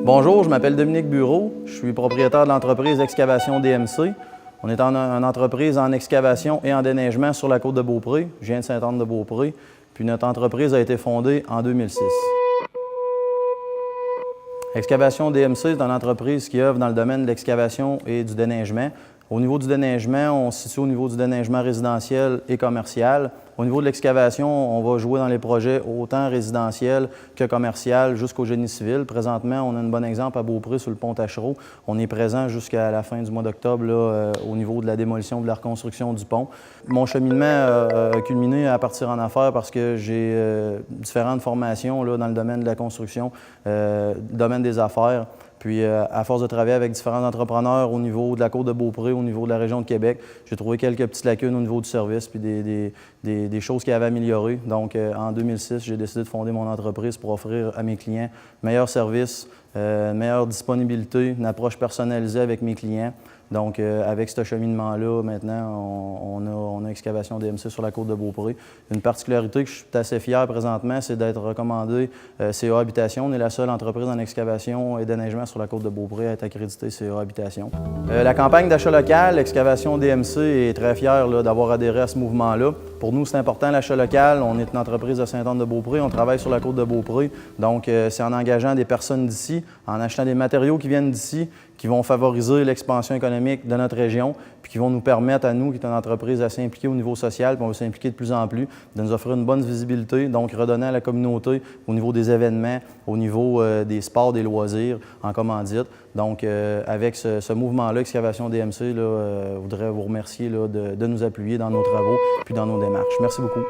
Bonjour, je m'appelle Dominique Bureau. Je suis propriétaire de l'entreprise Excavation DMC. On est une entreprise en excavation et en déneigement sur la côte de Beaupré. Je viens de Sainte-Anne-de-Beaupré. Puis notre entreprise a été fondée en 2006. Excavation DMC, c'est une entreprise qui œuvre dans le domaine de l'excavation et du déneigement. Au niveau du déneigement, on se situe au niveau du déneigement résidentiel et commercial. Au niveau de l'excavation, on va jouer dans les projets autant résidentiels que commercial jusqu'au génie civil. Présentement, on a un bon exemple à Beaupré sur le pont Tachereau. On est présent jusqu'à la fin du mois d'octobre au niveau de la démolition de la reconstruction du pont. Mon cheminement a culminé à partir en affaires parce que j'ai différentes formations là, dans le domaine de la construction, domaine des affaires. Puis, à force de travailler avec différents entrepreneurs au niveau de la côte de Beaupré, au niveau de la région de Québec, j'ai trouvé quelques petites lacunes au niveau du service puis des choses qui avaient amélioré. Donc, en 2006, j'ai décidé de fonder mon entreprise pour offrir à mes clients meilleur service, meilleure disponibilité, une approche personnalisée avec mes clients. Donc, avec ce cheminement-là, maintenant, on a Excavation DMC sur la côte de Beaupré. Une particularité que je suis assez fier présentement, c'est d'être recommandé CA Habitation. On est la seule entreprise en excavation et déneigement sur la côte de Beaupré à être accréditée CA Habitation. La campagne d'achat local, Excavation DMC est très fière d'avoir adhéré à ce mouvement-là. Pour nous, c'est important l'achat local. On est une entreprise de Sainte-Anne-de-Beaupré. On travaille sur la côte de Beaupré. Donc, c'est en engageant des personnes d'ici, en achetant des matériaux qui viennent d'ici, qui vont favoriser l'expansion économique de notre région, puis qui vont nous permettre à nous, qui est une entreprise à s'impliquer au niveau social, puis on va s'impliquer de plus en plus, de nous offrir une bonne visibilité, donc redonner à la communauté au niveau des événements, au niveau des sports, des loisirs, en commandite. Donc, avec ce mouvement-là, Excavation DMC, je voudrais vous remercier de nous appuyer dans nos travaux puis dans nos démarches. Merci beaucoup.